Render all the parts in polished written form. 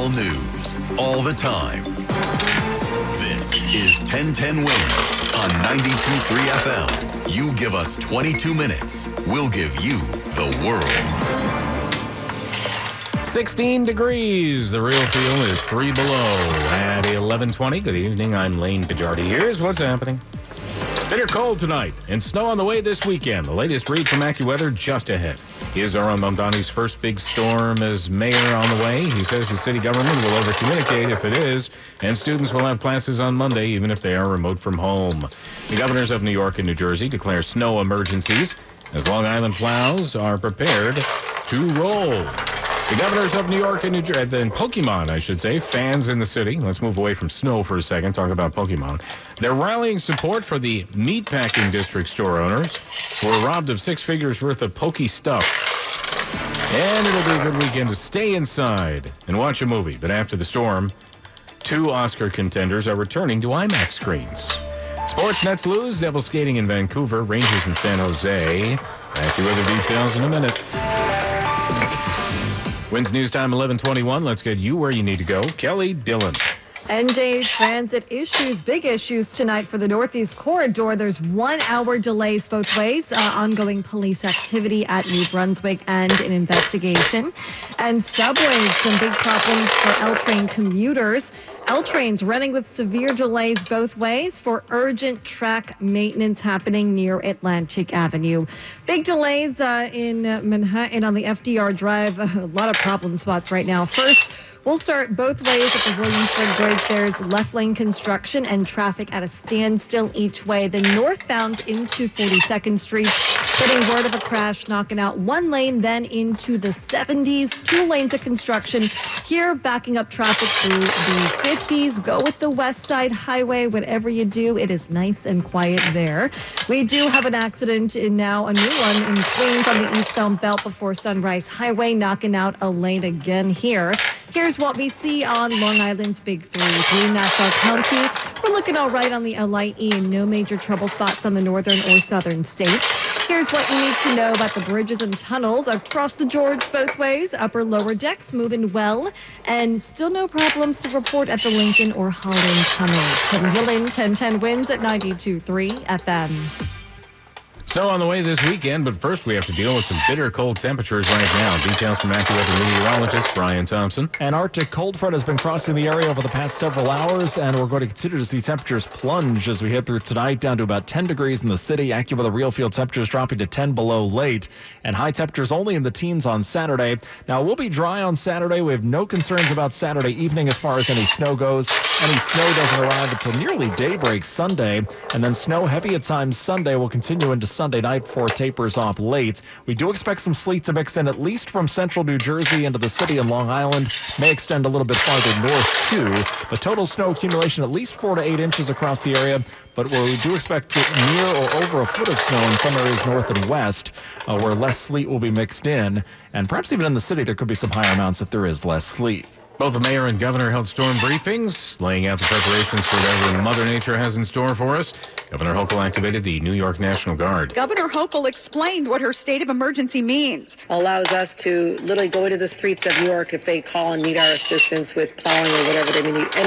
all news, all the time. This is 1010 Wins on 92.3 FM. You give us 22 minutes, we'll give you the world. 16 degrees. The real feel is 3 below at 11:20. Good evening. I'm Lane Pajardi. Here's what's happening. Bitter cold tonight and snow on the way this weekend. The latest read from AccuWeather just ahead. Here's Zoran Mamdani's first big storm as mayor on the way. He says the city government will over-communicate if it is, and students will have classes on Monday even if they are remote from home. The governors of New York and New Jersey declare snow emergencies as Long Island plows are prepared to roll. The governors of New York and New Jersey, then Pokemon, I should say, fans in the city. Let's move away from snow for a second, talk about Pokemon. They're rallying support for the meatpacking district store owners who were robbed of 6 figures worth of Poke stuff. And it'll be a good weekend to stay inside and watch a movie. But after the storm, 2 Oscar contenders are returning to IMAX screens. Sports, Nets lose, Devils skating in Vancouver, Rangers in San Jose. Back to other details in a minute. Wins News Time 11:21. Let's get you where you need to go. Kelly Dillon. NJ transit issues, big issues tonight for the Northeast Corridor. There's 1-hour delays both ways, ongoing police activity at New Brunswick and an investigation. And subways, some big problems for L-Train commuters. L-Trains running with severe delays both ways for urgent track maintenance happening near Atlantic Avenue. Big delays in Manhattan on the FDR Drive. A lot of problem spots right now. First, we'll start both ways at the Williamsburg Bridge. There's left lane construction and traffic at a standstill each way. Then northbound into 42nd Street, getting word of a crash, knocking out 1 lane, then into the 70s. 2 lanes of construction here, backing up traffic through the 50s. Go with the West Side Highway. Whatever you do, it is nice and quiet there. We do have an accident in now, a new one in Queens on the eastbound belt before Sunrise Highway, knocking out a lane again here. Here's what we see on Long Island's Big 3. Through Nassau County, we're looking all right on the LIE and no major trouble spots on the northern or southern states. Here's what you need to know about the bridges and tunnels across the George both ways. Upper, lower decks moving well, and still no problems to report at the Lincoln or Holland tunnels. Kevin Gillen, 1010 Wins at 92.3 FM. Snow on the way this weekend, but first we have to deal with some bitter cold temperatures right now. Details from AccuWeather meteorologist Brian Thompson. An Arctic cold front has been crossing the area over the past several hours, and we're going to continue to see temperatures plunge as we head through tonight, down to about 10 degrees in the city. AccuWeather real field temperatures dropping to 10 below late, and high temperatures only in the teens on Saturday. Now, we'll be dry on Saturday. We have no concerns about Saturday evening as far as any snow goes. Any snow doesn't arrive until nearly daybreak Sunday, and then snow heavy at times Sunday will continue into Sunday night before it tapers off late. We do expect some sleet to mix in, at least from central New Jersey into the city and Long Island. May extend a little bit farther north too. The total snow accumulation at least 4 to 8 inches across the area, but we do expect near or over a foot of snow in some areas north and west, where less sleet will be mixed in, and perhaps even in the city there could be some higher amounts if there is less sleet. Both the mayor and governor held storm briefings, laying out the preparations for whatever Mother Nature has in store for us. Governor Hochul activated the New York National Guard. Governor Hochul explained what her state of emergency means. Allows us to literally go into the streets of New York if they call and need our assistance with plowing or whatever they need in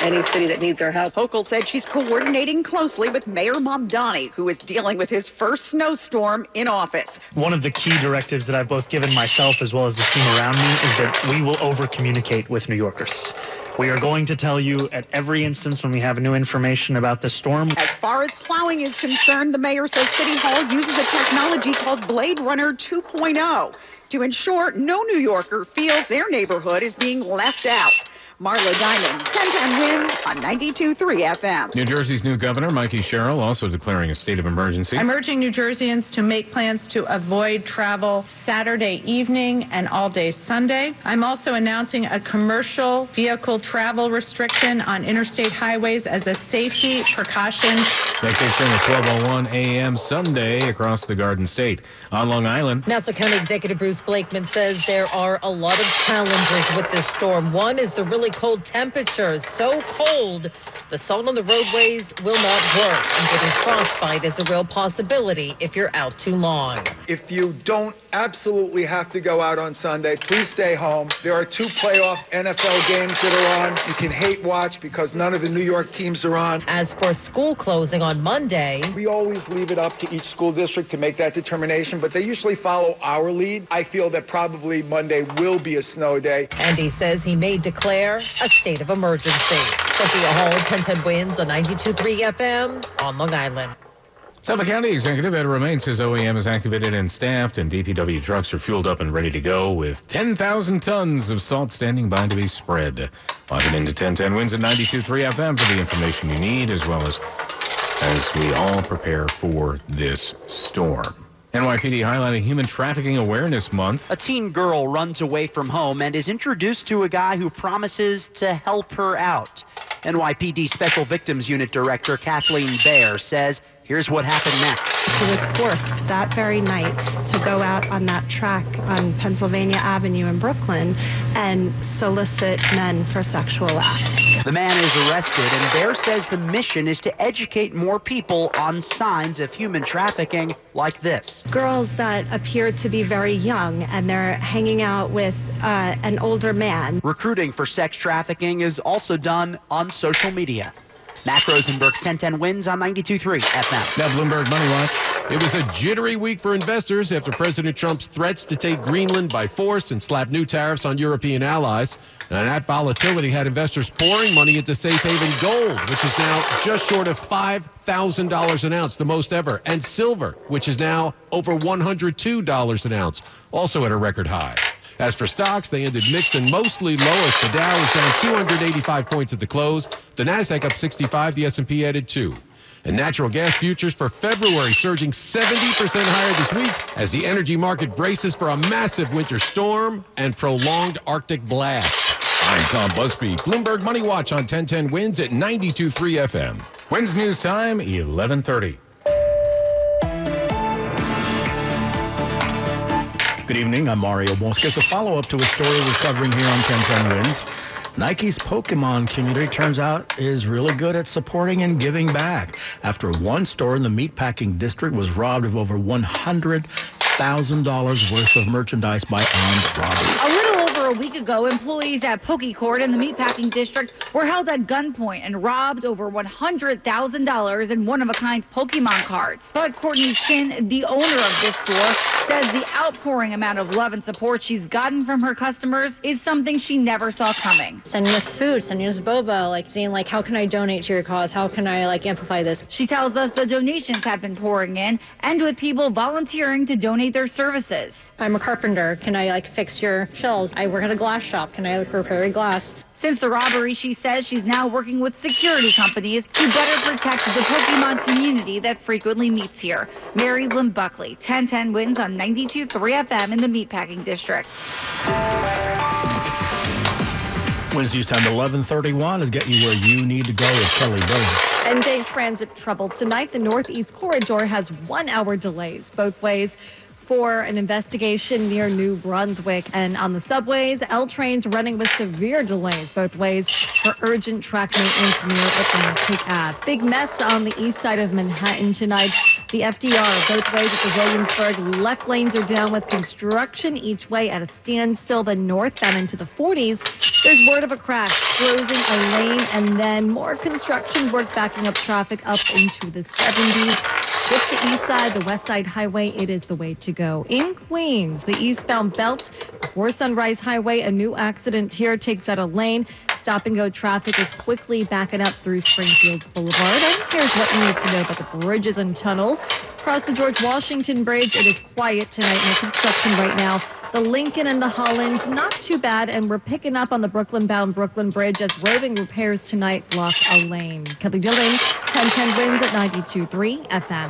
any city that needs our help. Hochul said she's coordinating closely with Mayor Mamdani, who is dealing with his first snowstorm in office. One of the key directives that I've both given myself as well as the team around me is that we will over-communicate with New Yorkers. We are going to tell you at every instance when we have new information about the storm. As far as plowing is concerned, the mayor says City Hall uses a technology called Blade Runner 2.0 to ensure no New Yorker feels their neighborhood is being left out. Marla Diamond, 1010 Wins on 92.3 FM. New Jersey's new governor, Mikey Sherrill, also declaring a state of emergency. I'm urging New Jerseyans to make plans to avoid travel Saturday evening and all day Sunday. I'm also announcing a commercial vehicle travel restriction on interstate highways as a safety precaution. That kicks in at 12:01 a.m. Sunday across the Garden State. On Long Island, Nassau County Executive Bruce Blakeman says there are a lot of challenges with this storm. One is the really really cold temperatures. So cold, the salt on the roadways will not work. And getting frostbite is a real possibility if you're out too long. If you don't absolutely have to go out on Sunday, please stay home. There are 2 playoff NFL games that are on. You can hate watch because none of the New York teams are on. As for school closing on Monday, we always leave it up to each school district to make that determination, but they usually follow our lead. I feel that probably Monday will be a snow day. And he says he may declare a state of emergency. Sophia Hall, 1010 Wins on 92.3 FM on Long Island. Suffolk County Executive Ed Romaine says OEM is activated and staffed, and DPW trucks are fueled up and ready to go with 10,000 tons of salt standing by to be spread. Log it into 1010 Wins at 92.3 FM for the information you need, as well as we all prepare for this storm. NYPD highlighting Human Trafficking Awareness Month. A teen girl runs away from home and is introduced to a guy who promises to help her out. NYPD Special Victims Unit Director Kathleen Baer says, here's what happened next. She was forced that very night to go out on that track on Pennsylvania Avenue in Brooklyn and solicit men for sexual acts. The man is arrested, and Baer says the mission is to educate more people on signs of human trafficking like this. Girls that appear to be very young and they're hanging out with an older man. Recruiting for sex trafficking is also done on social media. Mac Rosenberg, 1010 Wins on 92.3 FM. Now Bloomberg Money Watch. It was a jittery week for investors after President Trump's threats to take Greenland by force and slap new tariffs on European allies. And that volatility had investors pouring money into safe haven gold, which is now just short of $5,000 an ounce, the most ever, and silver, which is now over $102 an ounce, also at a record high. As for stocks, they ended mixed and mostly lowest. The Dow was down 285 points at the close. The Nasdaq up 65. The S&P added 2. And natural gas futures for February surging 70% higher this week as the energy market braces for a massive winter storm and prolonged Arctic blast. I'm Tom Busby. Bloomberg Money Watch on 1010 Wins at 92.3 FM. Wins News Time, 11:30. Good evening, I'm Mario Mosca. It's a follow-up to a story we're covering here on 1010 Wins. Nike's Pokemon community turns out is really good at supporting and giving back after one store in the meatpacking district was robbed of over $100,000 worth of merchandise by armed robbers. A little over a week ago, employees at Pokecourt in the meatpacking district were held at gunpoint and robbed over $100,000 in one-of-a-kind Pokemon cards. But Courtney Chin, the owner of this store, says the outpouring amount of love and support she's gotten from her customers is something she never saw coming. Sending us food, sending us boba, saying how can I donate to your cause? How can I amplify this? She tells us the donations have been pouring in, and with people volunteering to donate their services. I'm a carpenter. Can I fix your shelves? I work at a glass shop. Can I repair your glass? Since the robbery, she says she's now working with security companies to better protect the Pokemon community that frequently meets here. Mary Lynn Buckley, 1010 Wins on 92.3 FM in the meatpacking district. Wednesday time 11:31 is get you where you need to go with Kelly Bowman. End-day transit trouble tonight. The Northeast Corridor has 1 hour delays both ways for an investigation near New Brunswick. And on the subways, L trains running with severe delays both ways for urgent track maintenance near Atlantic Ave. Big mess on the east side of Manhattan tonight. The FDR both ways at the Williamsburg. Left lanes are down with construction each way at a standstill. The northbound into the 40s. There's word of a crash closing a lane, and then more construction work backing up traffic up into the 70s. With the east side, the west side highway, it is the way to go. In Queens, the eastbound belt before Sunrise Highway, a new accident here takes out a lane. Stop and go traffic is quickly backing up through Springfield Boulevard. And here's what you need to know about the bridges and tunnels. Across the George Washington Bridge, it is quiet tonight. No construction right now. The Lincoln and the Holland, not too bad. And we're picking up on the Brooklyn-bound Brooklyn Bridge as roving repairs tonight block a lane. Kelly Dillon, 1010 Wins at 92.3 FM.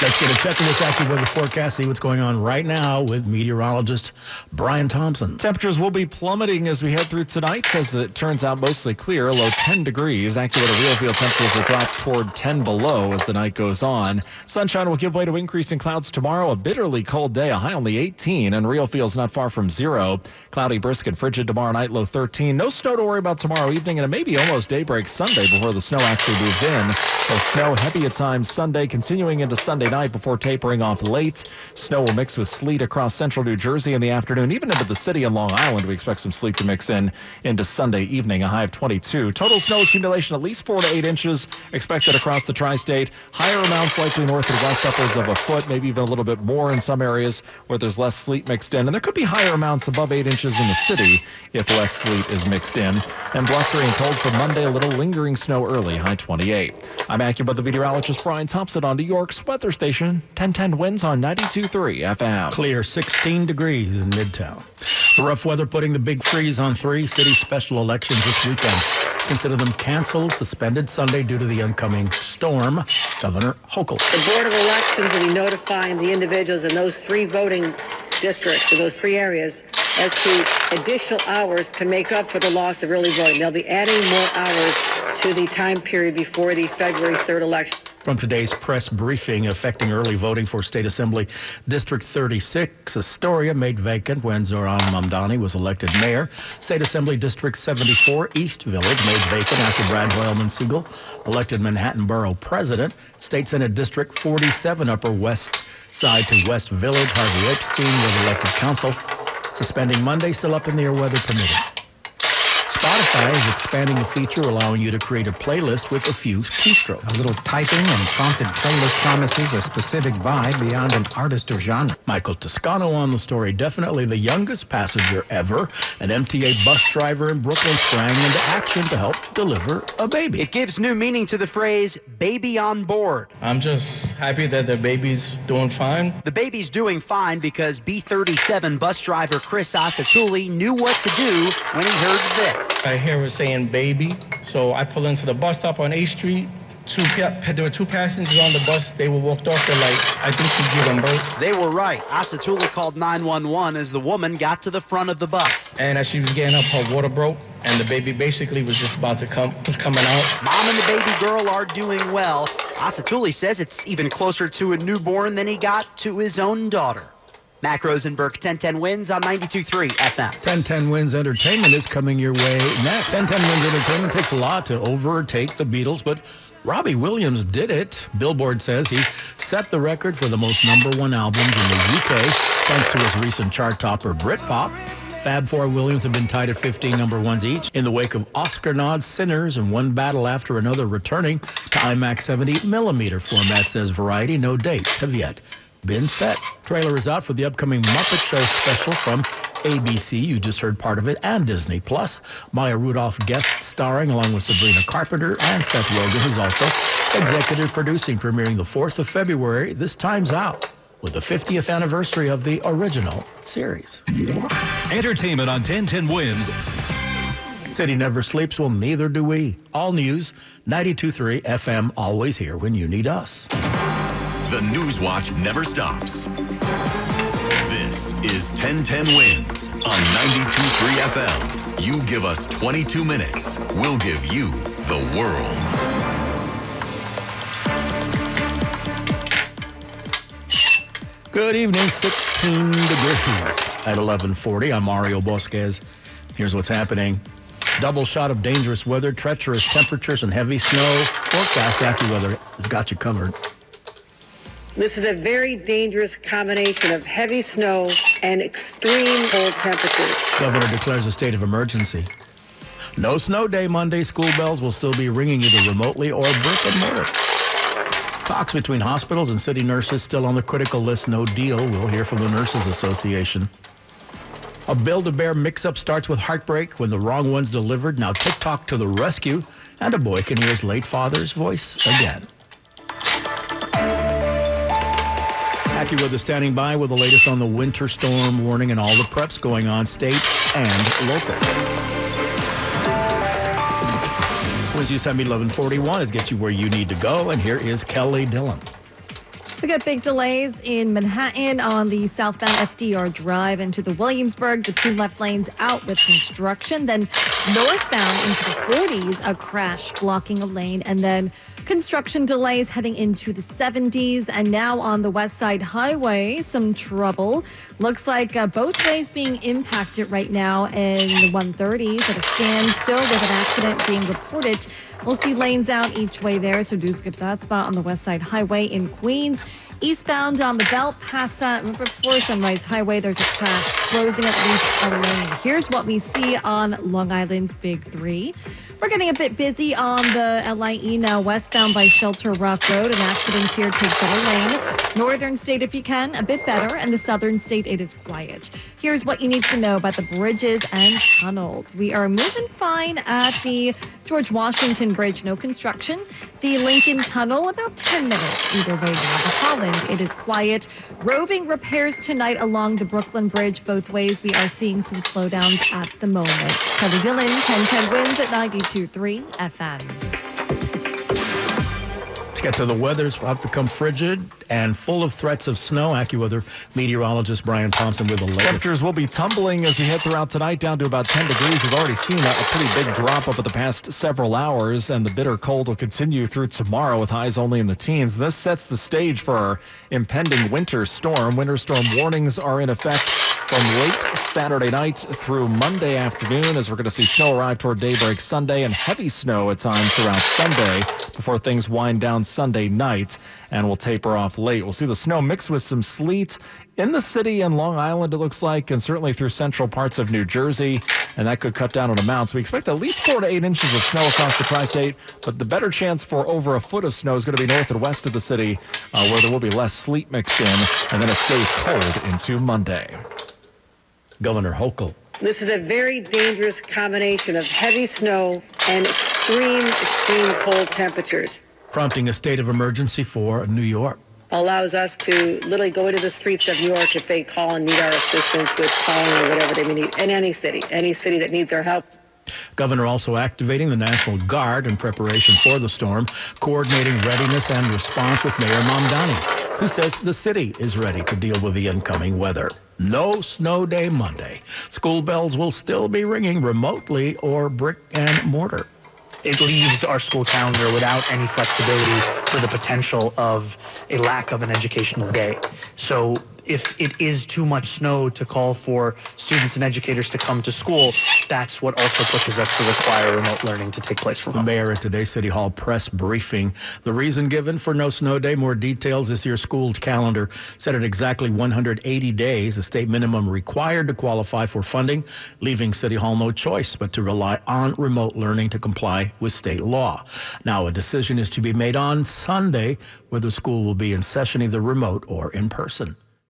Let's get a check of this AccuWeather forecast, see what's going on right now with meteorologist Brian Thompson. Temperatures will be plummeting as we head through tonight, as it turns out mostly clear, low 10 degrees. AccuWeather real field temperatures will drop toward 10 below as the night goes on. Sunshine will give way to increasing clouds tomorrow. A bitterly cold day, a high only 18, and real field's not far from 0. Cloudy, brisk, and frigid tomorrow night, low 13. No snow to worry about tomorrow evening, and it may be almost daybreak Sunday before the snow actually moves in. So snow heavy at times Sunday, continuing into Sunday night before tapering off late. Snow will mix with sleet across central New Jersey in the afternoon. Even into the city and Long Island, we expect some sleet to mix in into Sunday evening, a high of 22. Total snow accumulation at least 4 to 8 inches expected across the tri-state. Higher amounts likely north and west, upwards of a foot, maybe even a little bit more in some areas where there's less sleet mixed in. And there could be higher amounts above 8 inches in the city if less sleet is mixed in. And blustery and cold for Monday, a little lingering snow early, high 28. I'm AccuWeather meteorologist Brian Thompson on New York's weather station. 1010 winds on 92.3 FM. Clear, 16 degrees in Midtown. Rough weather putting the big freeze on 3 city special elections this weekend. Consider them canceled, suspended Sunday due to the oncoming storm. Governor Hochul. The Board of Elections will be notifying the individuals in those 3 voting districts, or those 3 areas, as to additional hours to make up for the loss of early voting. They'll be adding more hours to the time period before the February 3rd election. From today's press briefing affecting early voting for State Assembly District 36, Astoria made vacant when Zoran Mamdani was elected mayor. State Assembly District 74, East Village, made vacant after Brad Hoylman-Siegel elected Manhattan Borough president. State Senate District 47, Upper West Side to West Village, Harvey Epstein was elected council. Suspending Monday, still up in the air, weather permitting. Spotify is expanding a feature allowing you to create a playlist with a few keystrokes. A little typing and prompted playlist promises a specific vibe beyond an artist or genre. Michael Toscano on the story. Definitely the youngest passenger ever. An MTA bus driver in Brooklyn sprang into action to help deliver a baby. It gives new meaning to the phrase, baby on board. I'm just happy that the baby's doing fine. The baby's doing fine because B37 bus driver Chris Asatuli knew what to do when he heard this. I hear her saying baby, so I pull into the bus stop on 8th Street. There were 2 passengers on the bus. They were walked off. They're like, I think she's giving birth. They were right. Asatuli called 911 as the woman got to the front of the bus. And as she was getting up, her water broke, and the baby basically was just about to coming out. Mom and the baby girl are doing well. Asatuli says it's even closer to a newborn than he got to his own daughter. Mac Rosenberg, 1010 Wins on 92.3 FM. 1010 Wins Entertainment is coming your way next. 1010 Wins Entertainment takes a lot to overtake the Beatles, but Robbie Williams did it. Billboard says he set the record for the most #1 albums in the UK, thanks to his recent chart topper Britpop. Fab Four Williams have been tied at 15 #1s each in the wake of Oscar nods, Sinners, and one battle after another returning to IMAX 70mm format, says Variety. No dates have yet been set. Trailer is out for the upcoming Muppet Show special from ABC. You just heard part of it, and Disney Plus. Maya Rudolph guest starring along with Sabrina Carpenter and Seth Rogen, who's also executive producing, premiering the 4th of February. This time's out with the 50th anniversary of the original series. Entertainment on 1010 Wins. City never sleeps. Well, neither do we. All news, 92.3 FM, always here when you need us. The News Watch never stops. This is 1010 Wins on 92.3 FM. You give us 22 minutes, we'll give you the world. Good evening, 16 degrees at 11:40. I'm Mario Bosquez. Here's what's happening. Double shot of dangerous weather, treacherous temperatures, and heavy snow. Forecast AccuWeather has got you covered. This is a very dangerous combination of heavy snow and extreme cold temperatures. Governor declares a state of emergency. No snow day Monday. School bells will still be ringing either remotely or brick and mortar. Talks between hospitals and city nurses still on the critical list. No deal. We'll hear from the Nurses Association. A Build-A-Bear mix-up starts with heartbreak when the wrong one's delivered. Now TikTok to the rescue, and a boy can hear his late father's voice again. AccuWeather standing by with the latest on the winter storm warning and all the preps going on state and local. Wednesday, 11:41 is get you where you need to go, and here is Kelly Dillon. We got big delays in Manhattan on the southbound FDR Drive into the Williamsburg. The 2 left lanes out with construction. Then northbound into the 40s, a crash blocking a lane. And then construction delays heading into the 70s. And now on the West Side Highway, some trouble. Looks like both ways being impacted right now in the 130s at a standstill with an accident being reported. We'll see lanes out each way there, so do skip that spot on the West Side Highway in Queens. Eastbound on the belt past before Sunrise Highway, there's a crash closing at least a lane. Here's what we see on Long Island's Big 3. We're getting a bit busy on the LIE now, westbound by Shelter Rock Road. An accident here takes up a lane. Northern state, if you can, a bit better, and the southern state, it is quiet. Here's what you need to know about the bridges and tunnels. We are moving fine at the George Washington Bridge, no construction. The Lincoln Tunnel, about 10 minutes either way now. The Holland, it is quiet. Roving repairs tonight along the Brooklyn Bridge both ways. We are seeing some slowdowns at the moment. Kelly Dillon, 1010 wins at 92.3 FM. Get to the weather. It's about to become frigid and full of threats of snow. AccuWeather meteorologist Brian Thompson with the latest. Temperatures will be tumbling as we head throughout tonight down to about 10 degrees. We've already seen a pretty big drop over the past several hours, and the bitter cold will continue through tomorrow with highs only in the teens. This sets the stage for our impending winter storm. Winter storm warnings are in effect from late Saturday night through Monday afternoon, as we're going to see snow arrive toward daybreak Sunday and heavy snow at times throughout Sunday before things wind down Sunday night and will taper off late. We'll see the snow mixed with some sleet in the city and Long Island, it looks like, and certainly through central parts of New Jersey, and that could cut down on amounts. We expect at least 4 to 8 inches of snow across the tri-state, but the better chance for over a foot of snow is going to be north and west of the city, where there will be less sleet mixed in, and then it stays cold into Monday. Governor Hochul. This is a very dangerous combination of heavy snow and extreme cold temperatures. Prompting a state of emergency for New York. Allows us to literally go into the streets of New York if they call and need our assistance with calling or whatever they may need. In any city that needs our help. Governor also activating the National Guard in preparation for the storm, coordinating readiness and response with Mayor Mamdani, who says the city is ready to deal with the incoming weather. No snow day Monday. School bells will still be ringing remotely or brick and mortar. It leaves our school calendar without any flexibility for the potential of a lack of an educational day. So if it is too much snow to call for students and educators to come to school, that's what also pushes us to require remote learning to take place from home. The mayor at today's City Hall press briefing. The reason given for no snow day, more details. This year's school calendar set at exactly 180 days, a state minimum required to qualify for funding, leaving City Hall no choice but to rely on remote learning to comply with state law. Now, a decision is to be made on Sunday whether school will be in session either remote or in person.